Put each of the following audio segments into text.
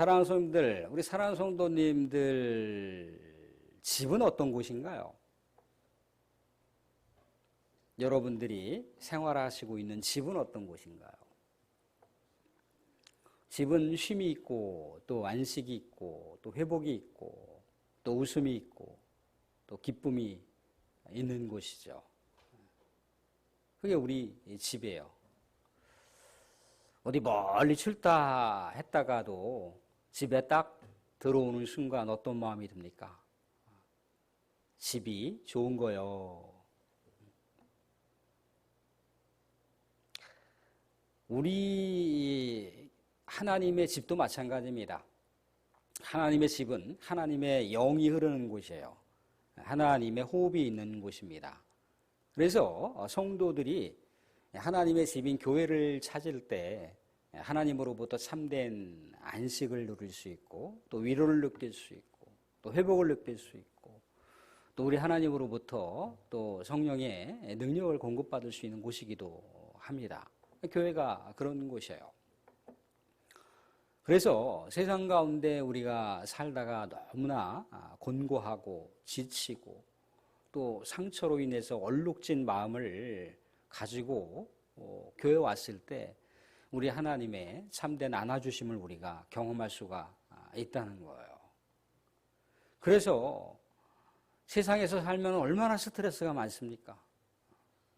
사랑하는 성도님들, 우리 사랑하는 성도님들 집은 어떤 곳인가요? 여러분들이 생활하시고 있는 집은 어떤 곳인가요? 집은 쉼이 있고 또 안식이 있고 또 회복이 있고 또 웃음이 있고 또 기쁨이 있는 곳이죠. 그게 우리 집이에요. 어디 멀리 출타했다가도 집에 딱 들어오는 순간 어떤 마음이 듭니까? 집이 좋은 거요. 우리 하나님의 집도 마찬가지입니다. 하나님의 집은 하나님의 영이 흐르는 곳이에요. 하나님의 호흡이 있는 곳입니다. 그래서 성도들이 하나님의 집인 교회를 찾을 때 하나님으로부터 참된 안식을 누릴 수 있고 또 위로를 느낄 수 있고 또 회복을 느낄 수 있고 또 우리 하나님으로부터 또 성령의 능력을 공급받을 수 있는 곳이기도 합니다. 교회가 그런 곳이에요. 그래서 세상 가운데 우리가 살다가 너무나 곤고하고 지치고 또 상처로 인해서 얼룩진 마음을 가지고 교회 왔을 때 우리 하나님의 참된 안아주심을 우리가 경험할 수가 있다는 거예요. 그래서 세상에서 살면 얼마나 스트레스가 많습니까?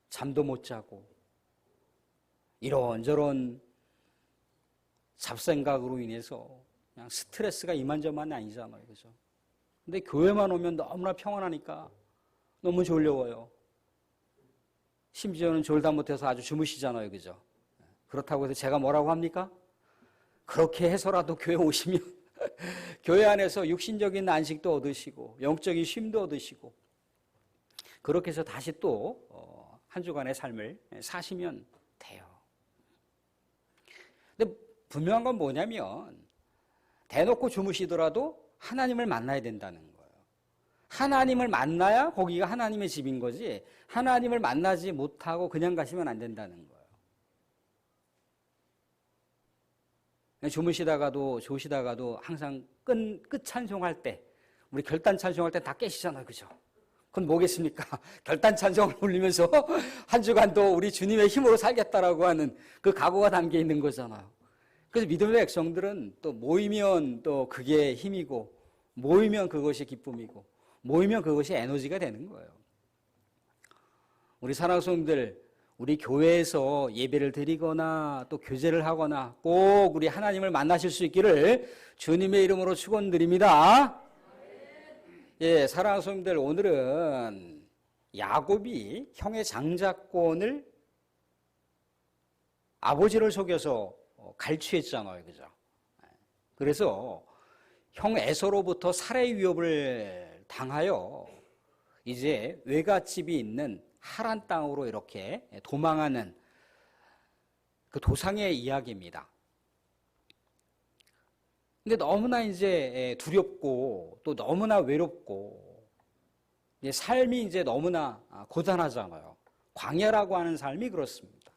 잠도 못 자고 이런저런 잡생각으로 인해서 그냥 스트레스가 이만저만이 아니잖아요. 그죠? 근데 교회만 오면 너무나 평안하니까 너무 졸려워요. 심지어는 졸다 못해서 아주 주무시잖아요. 그죠? 그렇다고 해서 제가 뭐라고 합니까? 그렇게 해서라도 교회 오시면 교회 안에서 육신적인 안식도 얻으시고 영적인 쉼도 얻으시고 그렇게 해서 다시 또 한 주간의 삶을 사시면 돼요. 근데 분명한 건 뭐냐면 대놓고 주무시더라도 하나님을 만나야 된다는 거예요. 하나님을 만나야 거기가 하나님의 집인 거지 하나님을 만나지 못하고 그냥 가시면 안 된다는 거예요. 주무시다가도 조시다가도 항상 끝 찬송할 때 우리 결단 찬송할 때 다 깨시잖아요. 그죠? 그건 뭐겠습니까? 결단 찬송을 울리면서 한 주간도 우리 주님의 힘으로 살겠다라고 하는 그 각오가 담겨 있는 거잖아요. 그래서 믿음의 백성들은 또 모이면 또 그게 힘이고 모이면 그것이 기쁨이고 모이면 그것이 에너지가 되는 거예요. 우리 사랑하는 성도들 우리 교회에서 예배를 드리거나 또 교제를 하거나 꼭 우리 하나님을 만나실 수 있기를 주님의 이름으로 축원드립니다. 예, 사랑하는 성도들 오늘은 야곱이 형의 장자권을 아버지를 속여서 갈취했잖아요. 그죠? 그래서 형 에서로부터 살해 위협을 당하여 이제 외갓집이 있는 하란 땅으로 이렇게 도망하는 그 도상의 이야기입니다. 근데 너무나 이제 두렵고 또 너무나 외롭고 삶이 이제 너무나 고단하잖아요. 광야라고 하는 삶이 그렇습니다.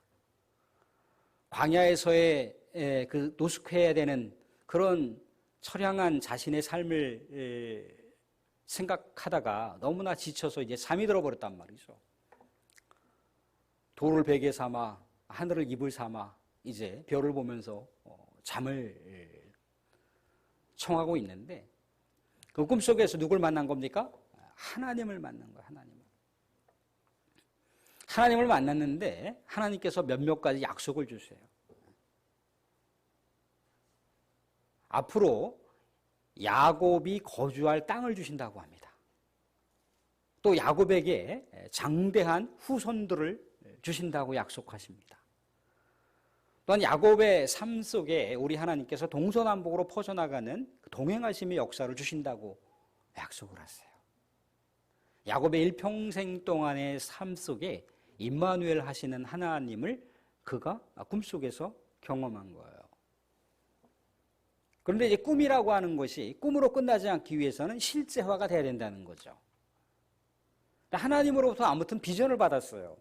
광야에서의 그 노숙해야 되는 그런 처량한 자신의 삶을 생각하다가 너무나 지쳐서 이제 잠이 들어버렸단 말이죠. 돌을 베개 삼아 하늘을 이불 삼아 이제 별을 보면서 잠을 청하고 있는데 그 꿈속에서 누굴 만난 겁니까? 하나님을 만난 거예요. 하나님을 만났는데 하나님께서 몇몇 가지 약속을 주세요. 앞으로 야곱이 거주할 땅을 주신다고 합니다. 또 야곱에게 장대한 후손들을 주신다고 약속하십니다. 또한 야곱의 삶 속에 우리 하나님께서 동서남북으로 퍼져나가는 동행하심의 역사를 주신다고 약속을 하세요. 야곱의 일평생 동안의 삶 속에 임마누엘 하시는 하나님을 그가 꿈속에서 경험한 거예요. 그런데 이제 꿈이라고 하는 것이 꿈으로 끝나지 않기 위해서는 실제화가 돼야 된다는 거죠. 하나님으로부터 아무튼 비전을 받았어요.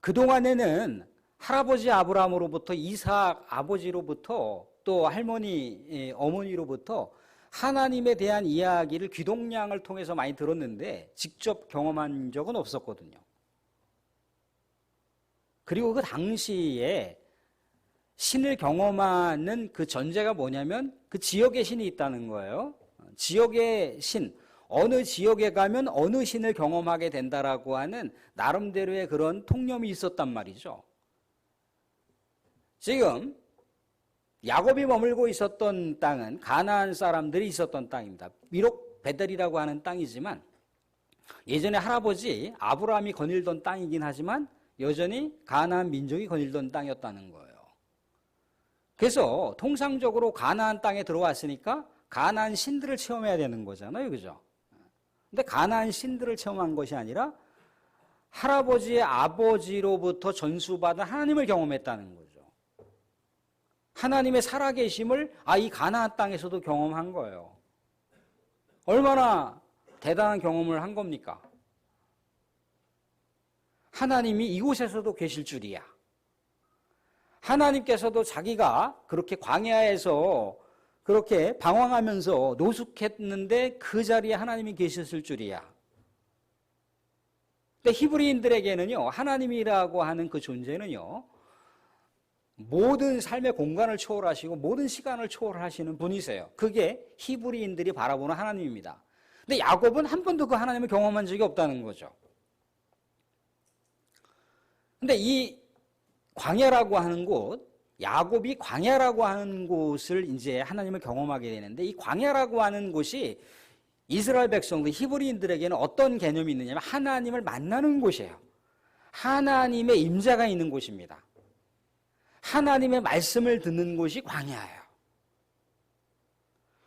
그동안에는 할아버지 아브라함으로부터 이삭 아버지로부터 또 할머니 어머니로부터 하나님에 대한 이야기를 귀동냥을 통해서 많이 들었는데 직접 경험한 적은 없었거든요. 그리고 그 당시에 신을 경험하는 그 전제가 뭐냐면 그 지역에 신이 있다는 거예요. 지역의 신, 어느 지역에 가면 어느 신을 경험하게 된다라고 하는 나름대로의 그런 통념이 있었단 말이죠. 지금 야곱이 머물고 있었던 땅은 가나안 사람들이 있었던 땅입니다. 비록 베델이라고 하는 땅이지만 예전에 할아버지 아브라함이 거닐던 땅이긴 하지만 여전히 가나안 민족이 거닐던 땅이었다는 거예요. 그래서 통상적으로 가나안 땅에 들어왔으니까 가나안 신들을 체험해야 되는 거잖아요. 그죠? 근데 가나안 신들을 체험한 것이 아니라 할아버지의 아버지로부터 전수받은 하나님을 경험했다는 거죠. 하나님의 살아계심을 이 가나안 땅에서도 경험한 거예요. 얼마나 대단한 경험을 한 겁니까? 하나님이 이곳에서도 계실 줄이야. 하나님께서도 자기가 그렇게 광야에서 그렇게 방황하면서 노숙했는데 그 자리에 하나님이 계셨을 줄이야. 근데 히브리인들에게는요, 하나님이라고 하는 그 존재는요, 모든 삶의 공간을 초월하시고 모든 시간을 초월하시는 분이세요. 그게 히브리인들이 바라보는 하나님입니다. 근데 야곱은 한 번도 그 하나님을 경험한 적이 없다는 거죠. 근데 이 광야라고 하는 곳, 야곱이 광야라고 하는 곳을 이제 하나님을 경험하게 되는데 이 광야라고 하는 곳이 이스라엘 백성들, 히브리인들에게는 어떤 개념이 있느냐면 하나님을 만나는 곳이에요. 하나님의 임재가 있는 곳입니다. 하나님의 말씀을 듣는 곳이 광야예요.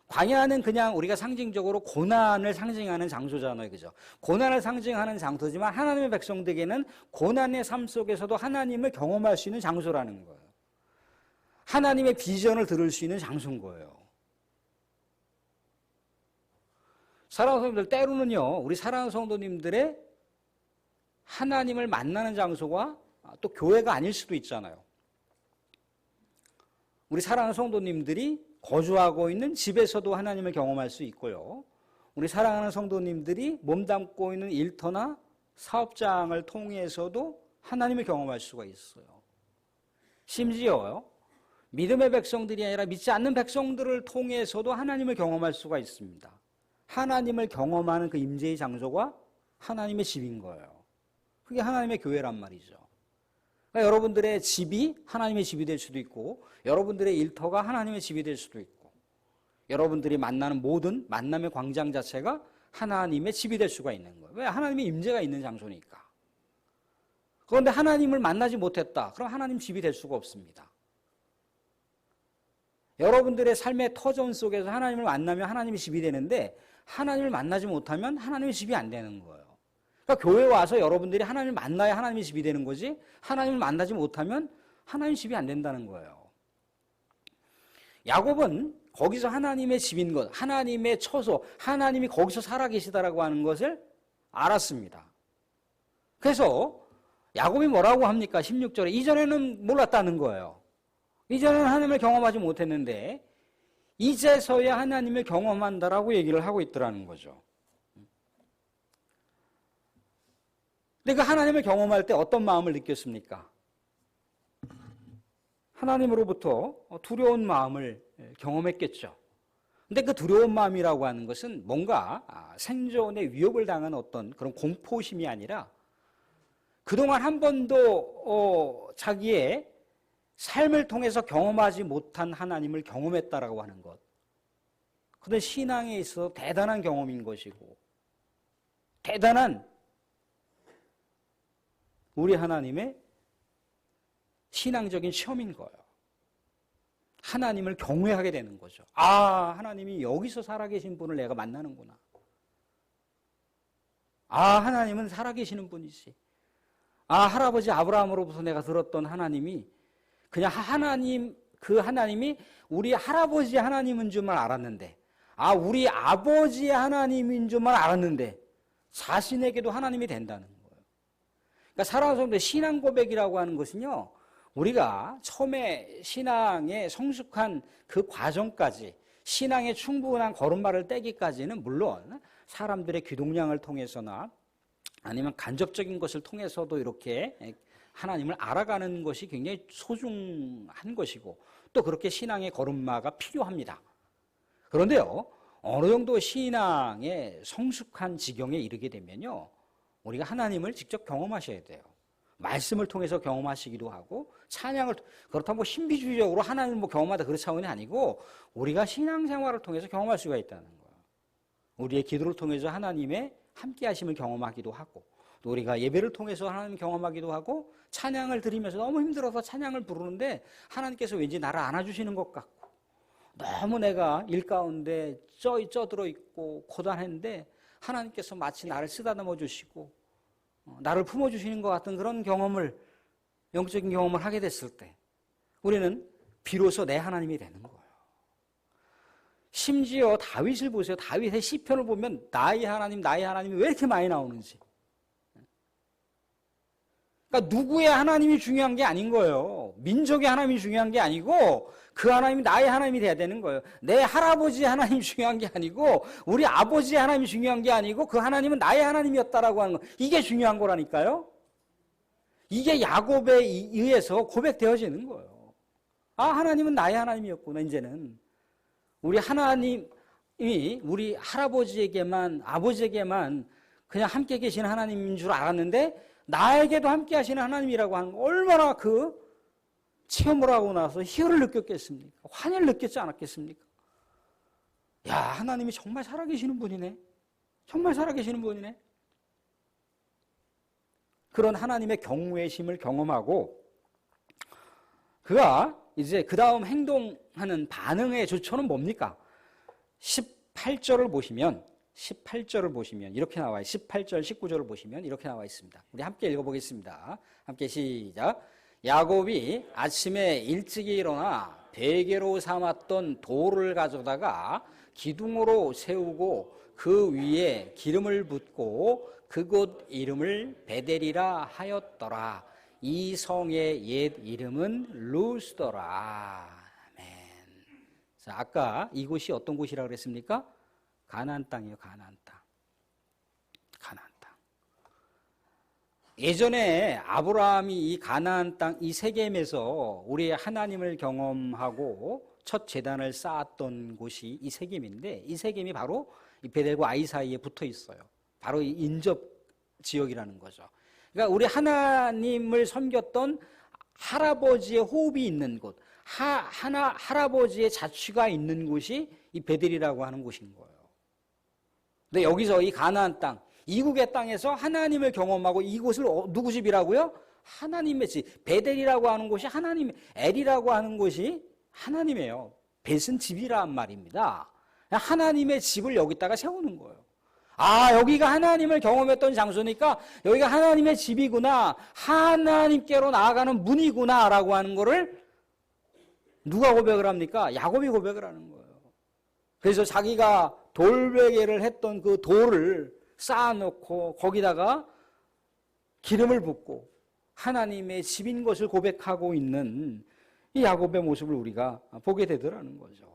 광야는 그냥 우리가 상징적으로 고난을 상징하는 장소잖아요. 그죠? 고난을 상징하는 장소지만 하나님의 백성들에게는 고난의 삶 속에서도 하나님을 경험할 수 있는 장소라는 거예요. 하나님의 비전을 들을 수 있는 장소인 거예요. 사랑하는 성도님들, 때로는요, 우리 사랑하는 성도님들의 하나님을 만나는 장소가 또 교회가 아닐 수도 있잖아요. 우리 사랑하는 성도님들이 거주하고 있는 집에서도 하나님을 경험할 수 있고요. 우리 사랑하는 성도님들이 몸담고 있는 일터나 사업장을 통해서도 하나님을 경험할 수가 있어요. 심지어요, 믿음의 백성들이 아니라 믿지 않는 백성들을 통해서도 하나님을 경험할 수가 있습니다. 하나님을 경험하는 그 임재의 장소가 하나님의 집인 거예요. 그게 하나님의 교회란 말이죠. 그러니까 여러분들의 집이 하나님의 집이 될 수도 있고 여러분들의 일터가 하나님의 집이 될 수도 있고 여러분들이 만나는 모든 만남의 광장 자체가 하나님의 집이 될 수가 있는 거예요. 왜? 하나님의 임재가 있는 장소니까. 그런데 하나님을 만나지 못했다. 그럼 하나님 집이 될 수가 없습니다. 여러분들의 삶의 터전 속에서 하나님을 만나면 하나님의 집이 되는데 하나님을 만나지 못하면 하나님의 집이 안 되는 거예요. 그러니까 교회에 와서 여러분들이 하나님을 만나야 하나님의 집이 되는 거지 하나님을 만나지 못하면 하나님의 집이 안 된다는 거예요. 야곱은 거기서 하나님의 집인 것, 하나님의 처소, 하나님이 거기서 살아계시다라고 하는 것을 알았습니다. 그래서 야곱이 뭐라고 합니까? 16절에 이전에는 몰랐다는 거예요. 이전에는 하나님을 경험하지 못했는데 이제서야 하나님을 경험한다라고 얘기를 하고 있더라는 거죠. 근데 그 하나님을 경험할 때 어떤 마음을 느꼈습니까? 하나님으로부터 두려운 마음을 경험했겠죠. 근데 그 두려운 마음이라고 하는 것은 뭔가 생존의 위협을 당한 어떤 그런 공포심이 아니라 그동안 한 번도 자기의 삶을 통해서 경험하지 못한 하나님을 경험했다라고 하는 것. 그건 신앙에 있어서 대단한 경험인 것이고 대단한 우리 하나님의 신앙적인 시험인 거예요. 하나님을 경외하게 되는 거죠. 하나님이 여기서 살아계신 분을 내가 만나는구나. 하나님은 살아계시는 분이지. 할아버지 아브라함으로부터 내가 들었던 하나님이 그냥 그 하나님이 우리 할아버지 하나님인 줄만 알았는데, 우리 아버지의 하나님인 줄만 알았는데, 자신에게도 하나님이 된다는 거예요. 그러니까 사랑하는 성도들, 신앙 고백이라고 하는 것은요, 우리가 처음에 신앙의 성숙한 그 과정까지 신앙의 충분한 걸음마를 떼기까지는 물론 사람들의 귀동량을 통해서나 아니면 간접적인 것을 통해서도 이렇게 하나님을 알아가는 것이 굉장히 소중한 것이고 또 그렇게 신앙의 걸음마가 필요합니다. 그런데요, 어느 정도 신앙의 성숙한 지경에 이르게 되면요, 우리가 하나님을 직접 경험하셔야 돼요. 말씀을 통해서 경험하시기도 하고 찬양을, 그렇다고 뭐 신비주의적으로 하나님을 뭐 경험하다 그런 차원이 아니고 우리가 신앙생활을 통해서 경험할 수가 있다는 거예요. 우리의 기도를 통해서 하나님의 함께 하심을 경험하기도 하고 또 우리가 예배를 통해서 하나님 경험하기도 하고 찬양을 드리면서 너무 힘들어서 찬양을 부르는데 하나님께서 왠지 나를 안아주시는 것 같고 너무 내가 일 가운데 쪄들어 있고 고단했는데 하나님께서 마치 나를 쓰다듬어 주시고 나를 품어주시는 것 같은 그런 경험을, 영적인 경험을 하게 됐을 때 우리는 비로소 내 하나님이 되는 거예요. 심지어 다윗을 보세요. 다윗의 시편을 보면 나의 하나님이 왜 이렇게 많이 나오는지. 그러니까 누구의 하나님이 중요한 게 아닌 거예요. 민족의 하나님이 중요한 게 아니고 그 하나님이 나의 하나님이 돼야 되는 거예요. 내 할아버지의 하나님이 중요한 게 아니고 우리 아버지의 하나님이 중요한 게 아니고 그 하나님은 나의 하나님이었다라고 하는 거. 이게 중요한 거라니까요. 이게 야곱에 의해서 고백되어지는 거예요. 아, 하나님은 나의 하나님이었구나. 이제는 우리 하나님이 우리 할아버지에게만, 아버지에게만 그냥 함께 계신 하나님인 줄 알았는데 나에게도 함께 하시는 하나님이라고 하는 거, 얼마나 그 체험을 하고 나서 희열을 느꼈겠습니까? 환희를 느꼈지 않았겠습니까? 야, 하나님이 정말 살아계시는 분이네. 정말 살아계시는 분이네. 그런 하나님의 경외심을 경험하고 그가 이제 그 다음 행동하는 반응의 조처는 뭡니까? 18절을 보시면 이렇게 나와요. 18절, 19절을 보시면 이렇게 나와 있습니다. 우리 함께 읽어보겠습니다. 함께 시작. 야곱이 아침에 일찍이 일어나 베개로 삼았던 돌을 가져다가 기둥으로 세우고 그 위에 기름을 붓고 그곳 이름을 베델이라 하였더라. 이 성의 옛 이름은 루스더라. 아멘. 자, 아까 이곳이 어떤 곳이라고 그랬습니까? 가나안 땅이에요. 가나안 땅. 가나안 땅. 예전에 아브라함이 이 가나안 땅, 이 세겜에서 우리의 하나님을 경험하고 첫 제단을 쌓았던 곳이 이 세겜인데 이 세겜이 바로 이 베델과 아이 사이에 붙어 있어요. 바로 이 인접 지역이라는 거죠. 그러니까 우리 하나님을 섬겼던 할아버지의 호흡이 있는 곳, 할아버지의 자취가 있는 곳이 이 베델이라고 하는 곳인 거예요. 근데 여기서 이 가나안 땅, 이국의 땅에서 하나님을 경험하고 이곳을 누구 집이라고요? 하나님의 집. 베델이라고 하는 곳이 하나님, 엘이라고 하는 곳이 하나님이에요. 벳은 집이란 말입니다. 하나님의 집을 여기다가 세우는 거예요. 아, 여기가 하나님을 경험했던 장소니까 여기가 하나님의 집이구나, 하나님께로 나아가는 문이구나 라고 하는 거를 누가 고백을 합니까? 야곱이 고백을 하는 거예요. 그래서 자기가 돌베개를 했던 그 돌을 쌓아놓고 거기다가 기름을 붓고 하나님의 집인 것을 고백하고 있는 이 야곱의 모습을 우리가 보게 되더라는 거죠.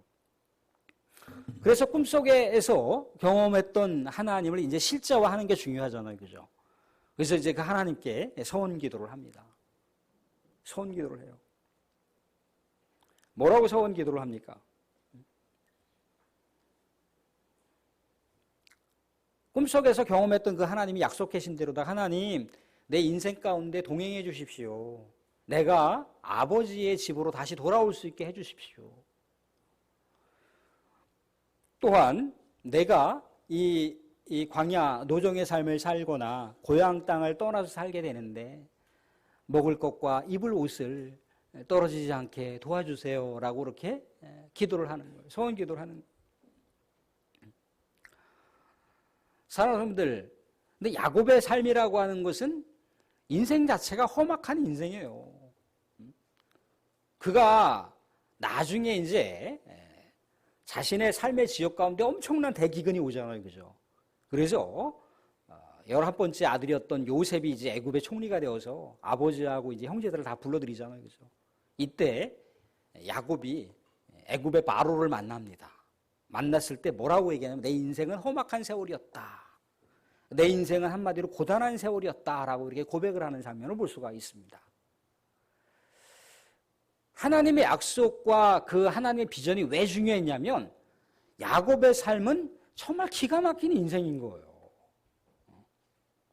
그래서 꿈속에서 경험했던 하나님을 이제 실제화하는 게 중요하잖아요. 그죠? 그래서 이제 그 하나님께 서원 기도를 합니다. 서원 기도를 해요. 뭐라고 서원 기도를 합니까? 꿈속에서 경험했던 그 하나님이 약속하신 대로다. 하나님, 내 인생 가운데 동행해 주십시오. 내가 아버지의 집으로 다시 돌아올 수 있게 해 주십시오. 또한 내가 이 광야 노정의 삶을 살거나 고향 땅을 떠나서 살게 되는데 먹을 것과 입을 옷을 떨어지지 않게 도와주세요 라고 이렇게 기도를 하는 거예요. 소원 기도를 하는 거예요. 사랑하는 여러분들, 근데 야곱의 삶이라고 하는 것은 인생 자체가 험악한 인생이에요. 그가 나중에 이제 자신의 삶의 지역 가운데 엄청난 대기근이 오잖아요. 그죠? 그래서 11번째 아들이었던 요셉이 이제 애굽의 총리가 되어서 아버지하고 이제 형제들을 다 불러들이잖아요. 그죠? 이때 야곱이 애굽의 바로를 만납니다. 만났을 때 뭐라고 얘기하냐면 내 인생은 험악한 세월이었다. 내 인생은 한마디로 고단한 세월이었다라고 이렇게 고백을 하는 장면을 볼 수가 있습니다. 하나님의 약속과 그 하나님의 비전이 왜 중요했냐면 야곱의 삶은 정말 기가 막힌 인생인 거예요.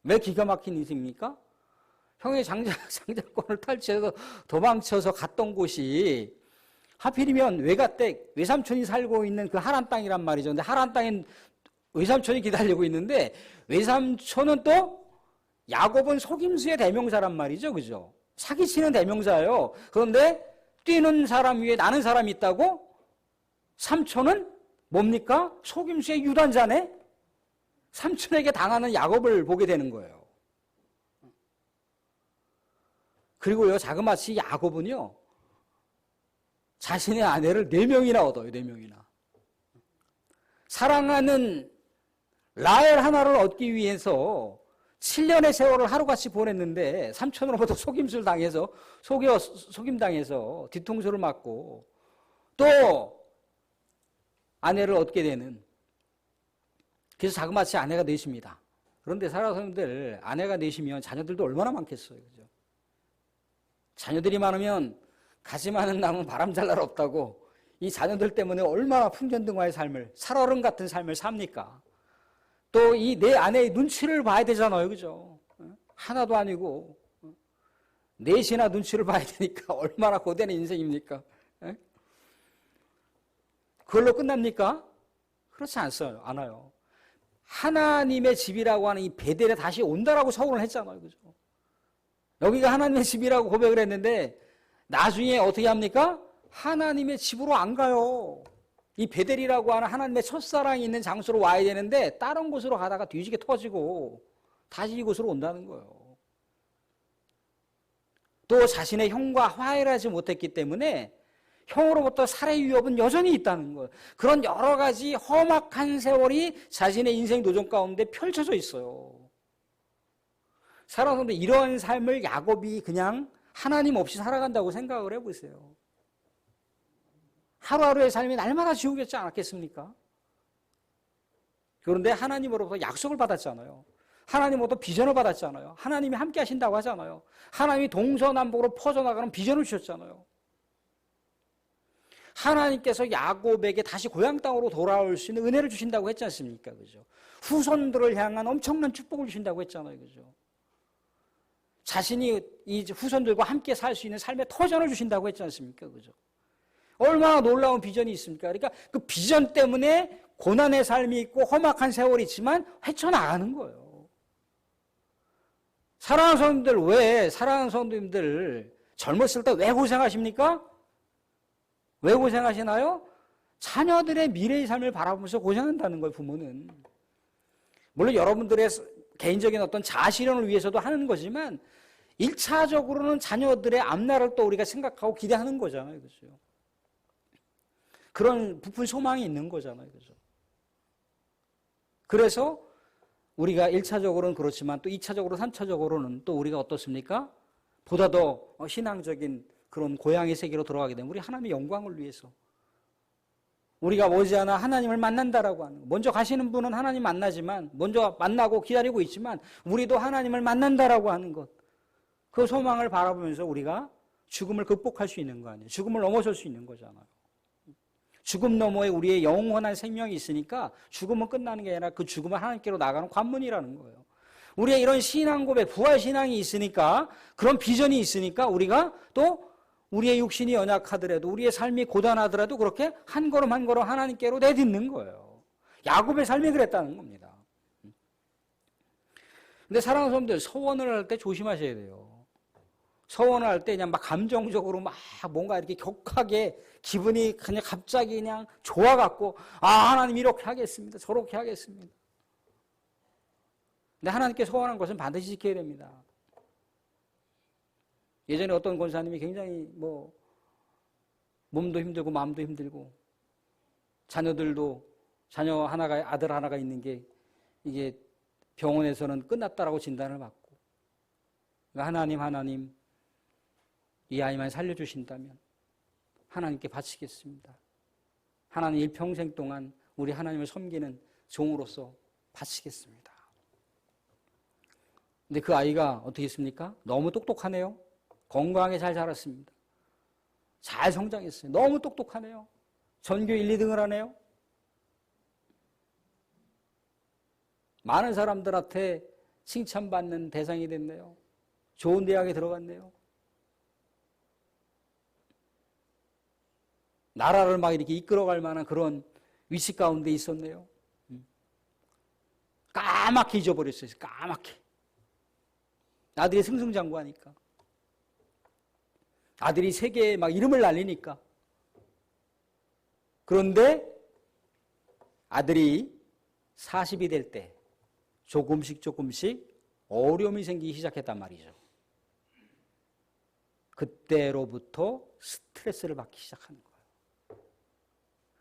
왜 기가 막힌 인생입니까? 형의 장자권을 탈취해서 도망쳐서 갔던 곳이 하필이면 외삼촌이 살고 있는 그 하란 땅이란 말이죠. 근데 하란 땅엔 외삼촌이 기다리고 있는데 외삼촌은 또 야곱은 속임수의 대명사란 말이죠. 그죠? 사기치는 대명사예요. 그런데 뛰는 사람 위에 나는 사람이 있다고? 삼촌은 뭡니까? 속임수의 유단자네? 삼촌에게 당하는 야곱을 보게 되는 거예요. 그리고요, 자그마치 야곱은요, 자신의 아내를 4명이나 얻어요, 4명이나. 사랑하는 라헬 하나를 얻기 위해서 7년의 세월을 하루같이 보냈는데 삼촌으로부터 속임수를 당해서 속임당해서 뒤통수를 맞고 또 아내를 얻게 되는, 그래서 자그마치 아내가 넷입니다. 그런데 사랑하는 아내가 넷이면 자녀들도 얼마나 많겠어요. 그죠? 자녀들이 많으면 가지 많은 나무는 바람 잘 날 없다고 이 자녀들 때문에 얼마나 풍년등화의 삶을, 살얼음 같은 삶을 삽니까? 또 이 내 아내의 눈치를 봐야 되잖아요. 그죠? 하나도 아니고 넷이나 눈치를 봐야 되니까 얼마나 고된 인생입니까? 그걸로 끝납니까? 그렇지 않아요. 하나님의 집이라고 하는 이 베델에 다시 온다라고 서원을 했잖아요. 그죠? 여기가 하나님의 집이라고 고백을 했는데 나중에 어떻게 합니까? 하나님의 집으로 안 가요. 이 베델이라고 하는 하나님의 첫사랑이 있는 장소로 와야 되는데 다른 곳으로 가다가 뒤지게 터지고 다시 이곳으로 온다는 거예요. 또 자신의 형과 화해를 하지 못했기 때문에 형으로부터 살해 위협은 여전히 있다는 거예요. 그런 여러 가지 험악한 세월이 자신의 인생 도전 가운데 펼쳐져 있어요. 사랑하는데 이러한 삶을 야곱이 그냥 하나님 없이 살아간다고 생각을 해보세요. 하루하루의 삶이 날마다 지옥이었지 않았겠습니까? 그런데 하나님으로부터 약속을 받았잖아요. 하나님으로부터 비전을 받았잖아요. 하나님이 함께 하신다고 하잖아요. 하나님이 동서남북으로 퍼져나가는 비전을 주셨잖아요. 하나님께서 야곱에게 다시 고향 땅으로 돌아올 수 있는 은혜를 주신다고 했지 않습니까? 그죠? 후손들을 향한 엄청난 축복을 주신다고 했잖아요. 그죠? 자신이 이 후손들과 함께 살 수 있는 삶의 터전을 주신다고 했지 않습니까? 그죠? 얼마나 놀라운 비전이 있습니까? 그러니까 그 비전 때문에 고난의 삶이 있고 험악한 세월이 있지만 헤쳐나가는 거예요. 사랑하는 성도님들 젊었을 때 왜 고생하십니까? 왜 고생하시나요? 자녀들의 미래의 삶을 바라보면서 고생한다는 거예요, 부모는. 물론 여러분들의 개인적인 어떤 자아실현을 위해서도 하는 거지만 1차적으로는 자녀들의 앞날을 또 우리가 생각하고 기대하는 거잖아요. 그죠? 그런 부푼 소망이 있는 거잖아요. 그죠? 그래서 우리가 1차적으로는 그렇지만 또 2차적으로 3차적으로는 또 우리가 어떻습니까? 보다 더 신앙적인 그런 고향의 세계로 들어가게 되면 우리 하나님의 영광을 위해서 우리가 머지않아 하나님을 만난다라고 하는 거. 먼저 가시는 분은 하나님 만나지만 먼저 만나고 기다리고 있지만 우리도 하나님을 만난다라고 하는 것. 그 소망을 바라보면서 우리가 죽음을 극복할 수 있는 거 아니에요. 죽음을 넘어설 수 있는 거잖아요. 죽음 너머에 우리의 영원한 생명이 있으니까 죽음은 끝나는 게 아니라 그 죽음은 하나님께로 나가는 관문이라는 거예요. 우리의 이런 신앙 고백, 부활 신앙이 있으니까 그런 비전이 있으니까 우리가 또 우리의 육신이 연약하더라도 우리의 삶이 고단하더라도 그렇게 한 걸음 한 걸음 하나님께로 내딛는 거예요. 야곱의 삶이 그랬다는 겁니다. 근데 사랑하는 사람들 서원을 할 때 조심하셔야 돼요. 서원을 할 때 그냥 막 감정적으로 막 뭔가 이렇게 격하게 기분이 그냥 갑자기 그냥 좋아갖고 하나님 이렇게 하겠습니다. 저렇게 하겠습니다. 근데 하나님께 서원한 것은 반드시 지켜야 됩니다. 예전에 어떤 권사님이 굉장히 몸도 힘들고 마음도 힘들고 자녀 하나가 아들 하나가 있는 게 이게 병원에서는 끝났다라고 진단을 받고, 그러니까 하나님, 이 아이만 살려주신다면 하나님께 바치겠습니다. 하나님 일평생 동안 우리 하나님을 섬기는 종으로서 바치겠습니다. 근데 그 아이가 어떻게 했습니까? 너무 똑똑하네요. 건강하게 잘 자랐습니다. 잘 성장했어요. 너무 똑똑하네요. 전교 1, 2등을 하네요. 많은 사람들한테 칭찬받는 대상이 됐네요. 좋은 대학에 들어갔네요. 나라를 막 이렇게 이끌어갈 만한 그런 위치 가운데 있었네요. 까맣게 잊어버렸어요. 까맣게. 아들이 승승장구하니까. 아들이 세계에 막 이름을 날리니까. 그런데 아들이 40이 될 때 조금씩 어려움이 생기기 시작했단 말이죠. 그때로부터 스트레스를 받기 시작하는 거예요.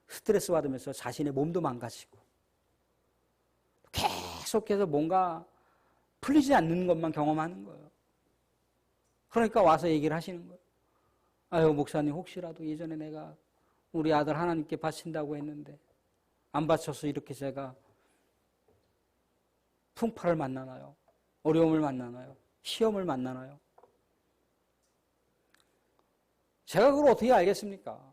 스트레스 받으면서 자신의 몸도 망가지고 계속해서 뭔가 풀리지 않는 것만 경험하는 거예요. 그러니까 와서 얘기를 하시는 거예요. 아유, 목사님, 혹시라도 예전에 내가 우리 아들 하나님께 바친다고 했는데 안 바쳐서 이렇게 제가 풍파를 만나나요? 어려움을 만나나요? 시험을 만나나요? 제가 그걸 어떻게 알겠습니까?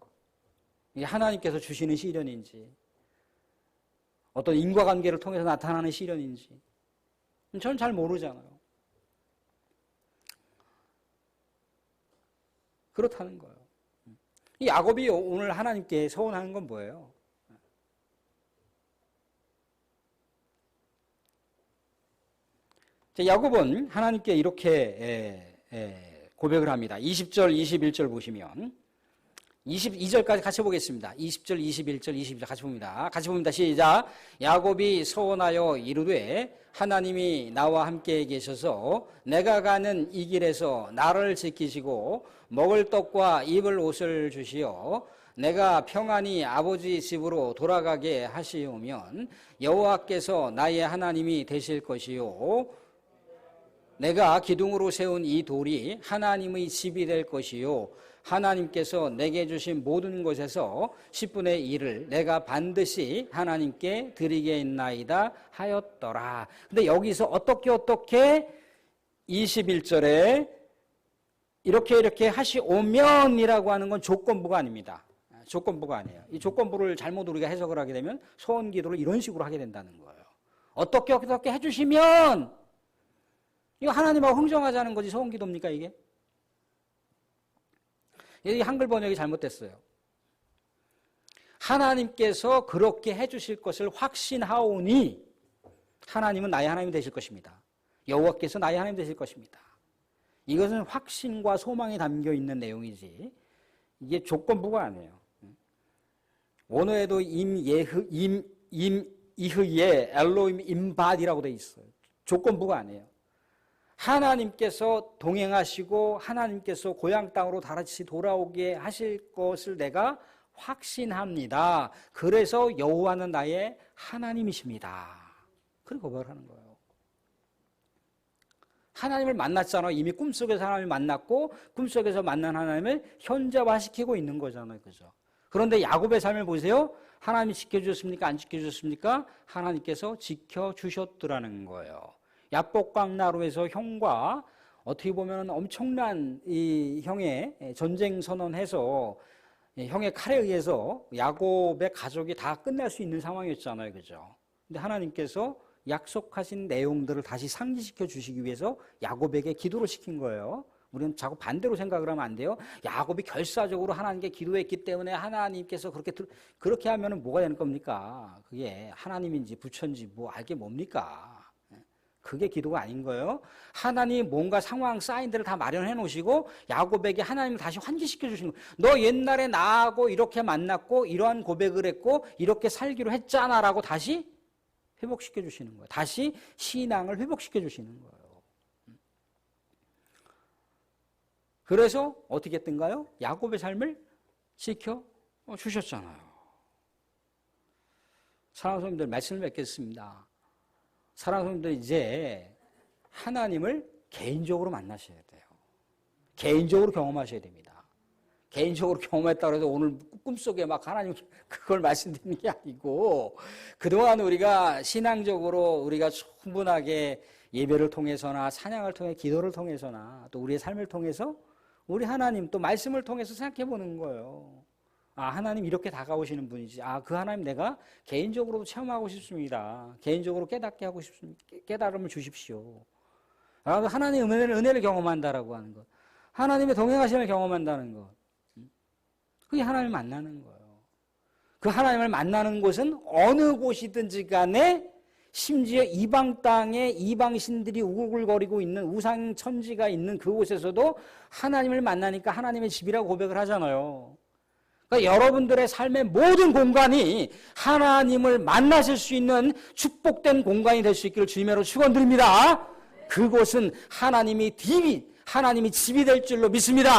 이게 하나님께서 주시는 시련인지 어떤 인과관계를 통해서 나타나는 시련인지 저는 잘 모르잖아요. 그렇다는 거예요. 이 야곱이 오늘 하나님께 서원하는 건 뭐예요? 야곱은 하나님께 이렇게 고백을 합니다. 20절, 21절 보시면 22절까지 같이 보겠습니다. 20절, 21절, 22절 같이 봅니다. 같이 봅니다. 시작. 야곱이 서원하여 이르되 하나님이 나와 함께 계셔서 내가 가는 이 길에서 나를 지키시고 먹을 떡과 입을 옷을 주시어 내가 평안히 아버지 집으로 돌아가게 하시오면 여호와께서 나의 하나님이 되실 것이요 내가 기둥으로 세운 이 돌이 하나님의 집이 될 것이요 하나님께서 내게 주신 모든 것에서 10분의 1을 내가 반드시 하나님께 드리겠나이다 하였더라. 근데 여기서 어떻게 21절에 이렇게 하시오면이라고 하는 건 조건부가 아닙니다. 조건부가 아니에요. 이 조건부를 잘못 우리가 해석을 하게 되면 소원 기도를 이런 식으로 하게 된다는 거예요. 어떻게 해주시면 이거 하나님하고 흥정하자는 거지 소원 기도입니까 이게? 이 한글 번역이 잘못됐어요. 하나님께서 그렇게 해주실 것을 확신하오니 하나님은 나의 하나님이 되실 것입니다. 여호와께서 나의 하나님 되실 것입니다. 이것은 확신과 소망이 담겨 있는 내용이지 이게 조건부가 아니에요. 원어에도 임이흐의 엘로임 임바디라고 돼 있어요. 조건부가 아니에요. 하나님께서 동행하시고 하나님께서 고향 땅으로 다시 돌아오게 하실 것을 내가 확신합니다. 그래서 여호와는 나의 하나님이십니다. 그렇게 고백을 하는 거예요. 하나님을 만났잖아요. 이미 꿈속에서 하나님을 만났고 꿈속에서 만난 하나님을 현재화시키고 있는 거잖아요. 그죠? 그런데 야곱의 삶을 보세요. 하나님이 지켜주셨습니까? 안 지켜주셨습니까? 하나님께서 지켜주셨더라는 거예요. 야복강 나루에서 형과 어떻게 보면 엄청난 이 형의 전쟁 선언해서 형의 칼에 의해서 야곱의 가족이 다 끝날 수 있는 상황이었잖아요. 그죠? 근데 하나님께서 약속하신 내용들을 다시 상기시켜 주시기 위해서 야곱에게 기도를 시킨 거예요. 우리는 자꾸 반대로 생각을 하면 안 돼요. 야곱이 결사적으로 하나님께 기도했기 때문에 하나님께서 그렇게 하면 뭐가 되는 겁니까? 그게 하나님인지 부처인지 뭐 알게 뭡니까? 그게 기도가 아닌 거예요. 하나님 뭔가 상황 사인들을 다 마련해 놓으시고 야곱에게 하나님을 다시 환기시켜 주시는 거예요. 너 옛날에 나하고 이렇게 만났고 이러한 고백을 했고 이렇게 살기로 했잖아 라고 다시 회복시켜 주시는 거예요. 다시 신앙을 회복시켜 주시는 거예요. 그래서 어떻게 했던가요? 야곱의 삶을 지켜 주셨잖아요. 사랑하는 성도님들 말씀을 맺겠습니다. 사랑하는 분들, 이제 하나님을 개인적으로 만나셔야 돼요. 개인적으로 경험하셔야 됩니다. 개인적으로 경험했다고 해서 오늘 꿈속에 막 하나님 그걸 말씀드리는 게 아니고, 그동안 우리가 신앙적으로 우리가 충분하게 예배를 통해서나 찬양을 통해 기도를 통해서나 또 우리의 삶을 통해서 우리 하나님 또 말씀을 통해서 생각해 보는 거예요. 아, 하나님 이렇게 다가오시는 분이지. 아, 그 하나님 내가 개인적으로 체험하고 싶습니다. 개인적으로 깨닫게 하고 싶습니다. 깨달음을 주십시오. 아, 하나님의 은혜를 경험한다라고 하는 것. 하나님의 동행하심을 경험한다는 것. 그게 하나님을 만나는 거예요. 그 하나님을 만나는 곳은 어느 곳이든지 간에, 심지어 이방 땅에 이방신들이 우글거리고 있는 우상 천지가 있는 그곳에서도 하나님을 만나니까 하나님의 집이라고 고백을 하잖아요. 그러니까 여러분들의 삶의 모든 공간이 하나님을 만나실 수 있는 축복된 공간이 될 수 있기를 주님으로 축원드립니다. 그곳은 하나님이 집이 될 줄로 믿습니다.